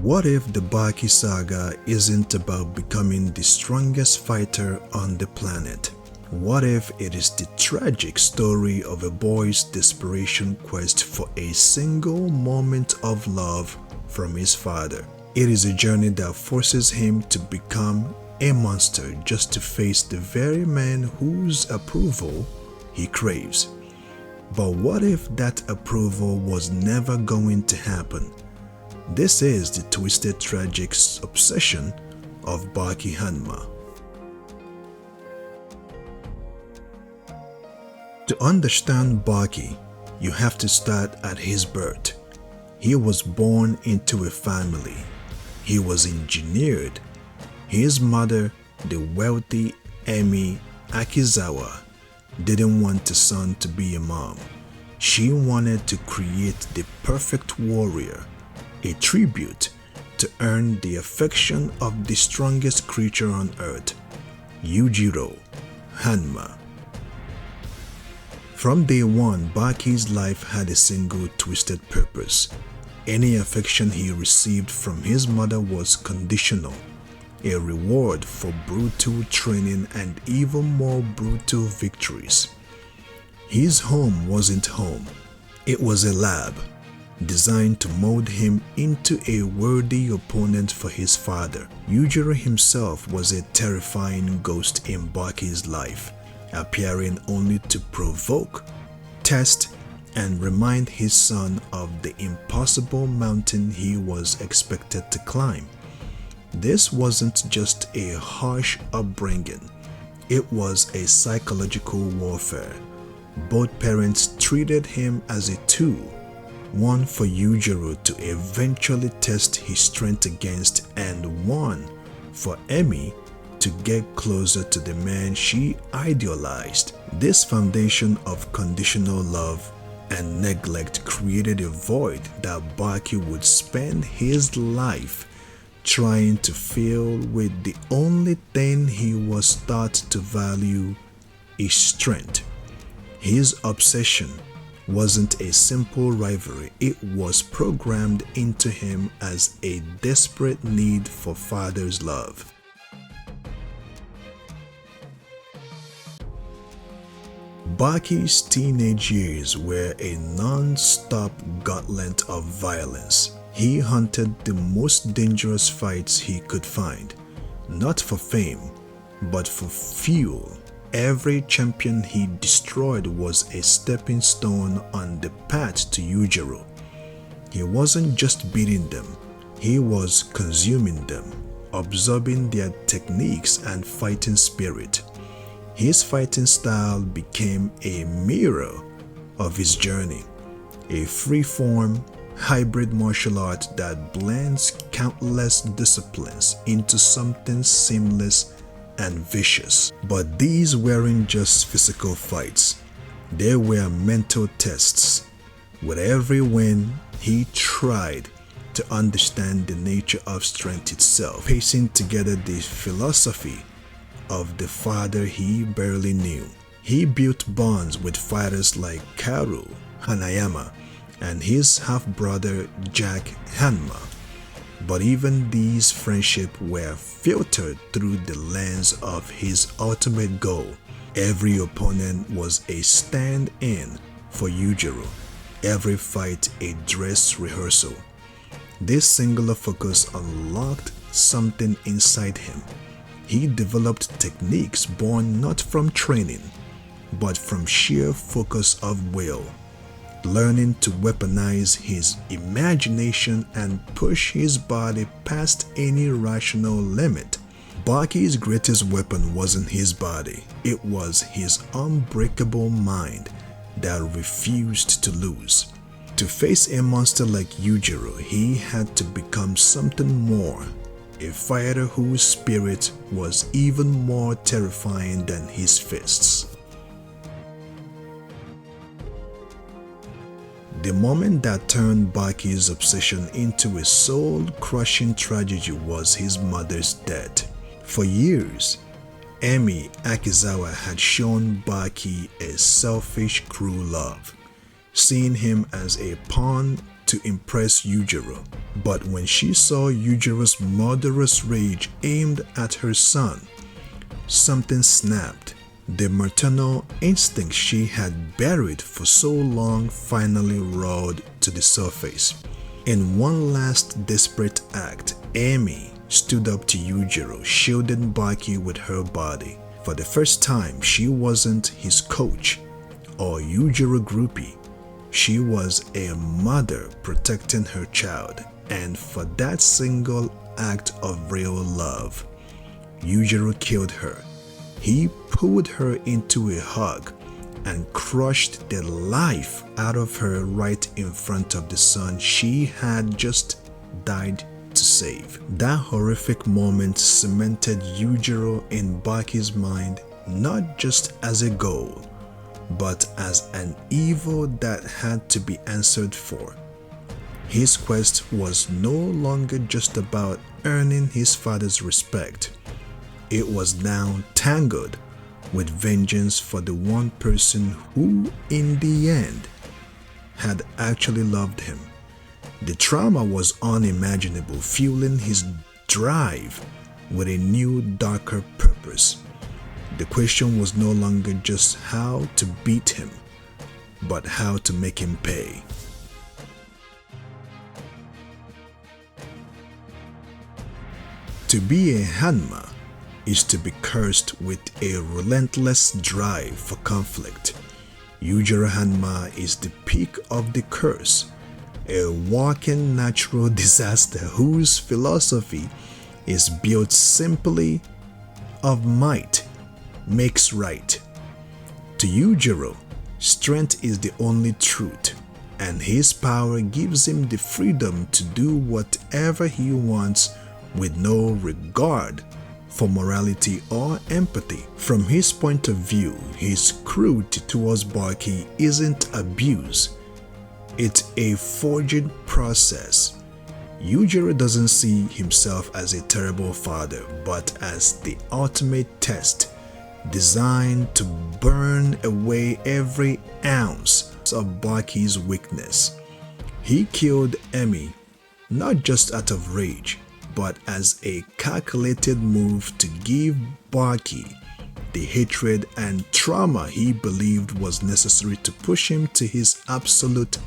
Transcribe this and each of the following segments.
What if the Baki saga isn't about becoming the strongest fighter on the planet? What if it is the tragic story of a boy's desperation quest for a single moment of love from his father? It is a journey that forces him to become a monster just to face the very man whose approval he craves. But what if that approval was never going to happen? This is the twisted tragic obsession of Baki Hanma. To understand Baki, you have to start at his birth. He was born into a family. He was engineered. His mother, the wealthy Emi Akizawa, didn't want the son to be a mom. She wanted to create the perfect warrior, a tribute to earn the affection of the strongest creature on earth, Yujiro Hanma. From day one, Baki's life had a single twisted purpose. Any affection he received from his mother was conditional, a reward for brutal training and even more brutal victories. His home wasn't home. It was a lab, designed to mold him into a worthy opponent for his father. Yujiro himself was a terrifying ghost in Baki's life, appearing only to provoke, test, and remind his son of the impossible mountain he was expected to climb. This wasn't just a harsh upbringing, it was a psychological warfare. Both parents treated him as a tool, one for Yujiro to eventually test his strength against, and one for Emi to get closer to the man she idealized. This foundation of conditional love and neglect created a void that Baki would spend his life trying to fill with the only thing he was taught to value, his strength. His obsession wasn't a simple rivalry, it was programmed into him as a desperate need for father's love. Baki's teenage years were a non-stop gauntlet of violence. He hunted the most dangerous fights he could find, not for fame, but for fuel. Every champion he destroyed was a stepping stone on the path to Yujiro. He wasn't just beating them, he was consuming them, absorbing their techniques and fighting spirit. His fighting style became a mirror of his journey, a free-form, hybrid martial art that blends countless disciplines into something seamless and vicious. But these weren't just physical fights, they were mental tests. With every win, he tried to understand the nature of strength itself, piecing together the philosophy of the father he barely knew. He built bonds with fighters like Karu Hanayama and his half-brother Jack Hanma. But even these friendships were filtered through the lens of his ultimate goal. Every opponent was a stand-in for Yujiro, every fight a dress rehearsal. This singular focus unlocked something inside him. He developed techniques born not from training, but from sheer focus of will, learning to weaponize his imagination and push his body past any rational limit. Baki's greatest weapon wasn't his body, it was his unbreakable mind that refused to lose. To face a monster like Yujiro, he had to become something more, a fighter whose spirit was even more terrifying than his fists. The moment that turned Baki's obsession into a soul-crushing tragedy was his mother's death. For years, Emi Akizawa had shown Baki a selfish, cruel love, seeing him as a pawn to to impress Yujiro. But when she saw Yujiro's murderous rage aimed at her son, something snapped. The maternal instinct she had buried for so long finally roared to the surface. In one last desperate act, Emi stood up to Yujiro, shielding Baki with her body. For the first time, she wasn't his coach or Yujiro groupie. She was a mother protecting her child, and for that single act of real love, Yujiro killed her. He pulled her into a hug and crushed the life out of her right in front of the son she had just died to save. That horrific moment cemented Yujiro in Baki's mind not just as a goal, but as an evil that had to be answered for. His quest was no longer just about earning his father's respect. It was now tangled with vengeance for the one person who, in the end, had actually loved him. The trauma was unimaginable, fueling his drive with a new, darker purpose. The question was no longer just how to beat him, but how to make him pay. To be a Hanma is to be cursed with a relentless drive for conflict. Yujiro Hanma is the peak of the curse, a walking natural disaster whose philosophy is built simply of might makes right. To Yujiro, strength is the only truth, and his power gives him the freedom to do whatever he wants with no regard for morality or empathy. From his point of view, his cruelty towards Baki isn't abuse, it's a forging process. Yujiro doesn't see himself as a terrible father, but as the ultimate test, designed to burn away every ounce of Baki's weakness. He killed Emi not just out of rage, but as a calculated move to give Baki the hatred and trauma he believed was necessary to push him to his absolute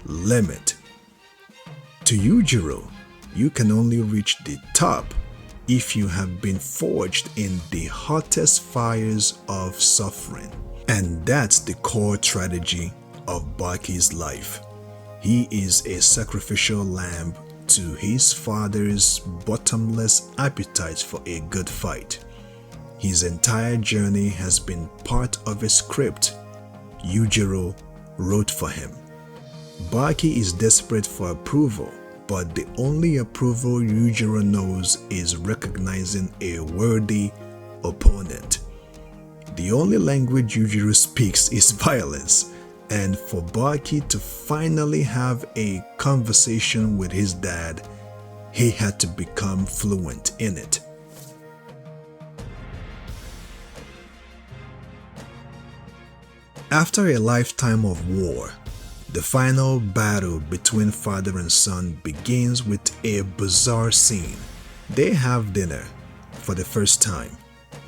limit. To Yujiro, you can only reach the top if you have been forged in the hottest fires of suffering. And that's the core tragedy of Baki's life. He is a sacrificial lamb to his father's bottomless appetite for a good fight. His entire journey has been part of a script Yujiro wrote for him. Baki is desperate for approval, but the only approval Yujiro knows is recognizing a worthy opponent. The only language Yujiro speaks is violence, and for Baki to finally have a conversation with his dad, he had to become fluent in it. After a lifetime of war, the final battle between father and son begins with a bizarre scene. They have dinner for the first time.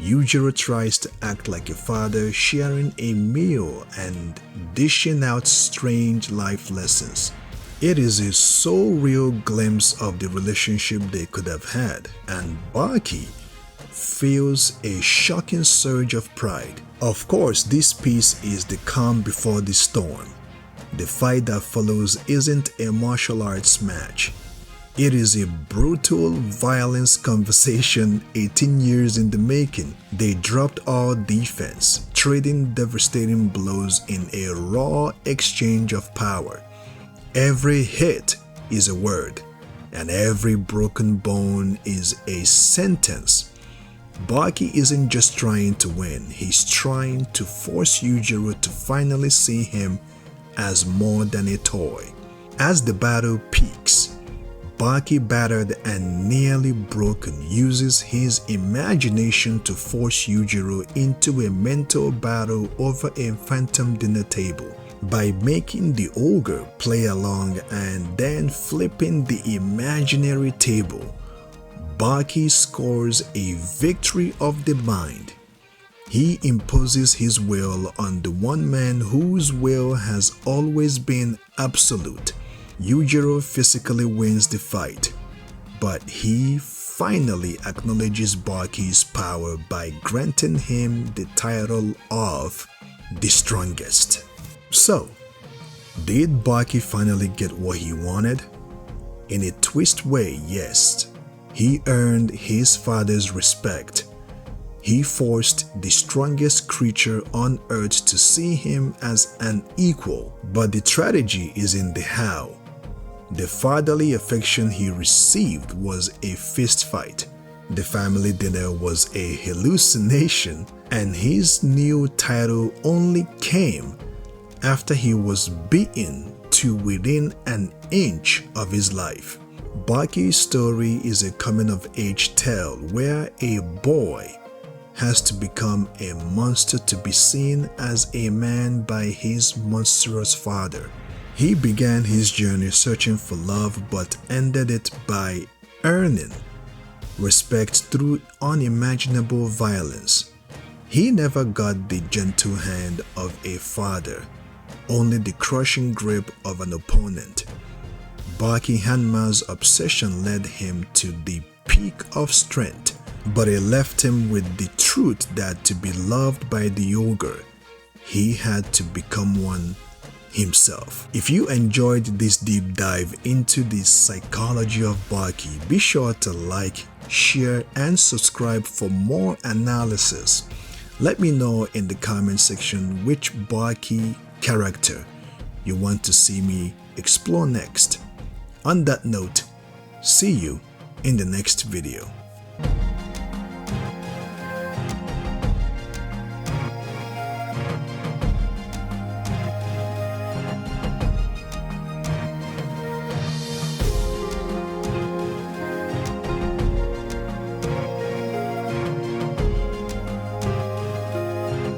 Yujiro tries to act like a father, sharing a meal and dishing out strange life lessons. It is a surreal glimpse of the relationship they could have had, and Baki feels a shocking surge of pride. Of course, this piece is the calm before the storm. The fight that follows isn't a martial arts match. It is a brutal violence conversation 18 years in the making. They dropped all defense, trading devastating blows in a raw exchange of power. Every hit is a word, and every broken bone is a sentence. Baki isn't just trying to win, he's trying to force Yujiro to finally see him as more than a toy. As the battle peaks, Baki, battered and nearly broken, uses his imagination to force Yujiro into a mental battle over a phantom dinner table. By making the ogre play along and then flipping the imaginary table, Baki scores a victory of the mind. He imposes his will on the one man whose will has always been absolute. Yujiro physically wins the fight, but he finally acknowledges Baki's power by granting him the title of the strongest. So, did Baki finally get what he wanted? In a twist way, yes. He earned his father's respect. He forced the strongest creature on earth to see him as an equal. But the tragedy is in the how. The fatherly affection he received was a fist fight. The family dinner was a hallucination, and his new title only came after he was beaten to within an inch of his life. Baki's story is a coming-of-age tale where a boy has to become a monster to be seen as a man by his monstrous father. He began his journey searching for love but ended it by earning respect through unimaginable violence. He never got the gentle hand of a father, only the crushing grip of an opponent. Baki Hanma's obsession led him to the peak of strength, but it left him with the truth that to be loved by the ogre, he had to become one himself. If you enjoyed this deep dive into the psychology of Baki, be sure to like, share, and subscribe for more analysis. Let me know in the comment section which Baki character you want to see me explore next. On that note, see you in the next video.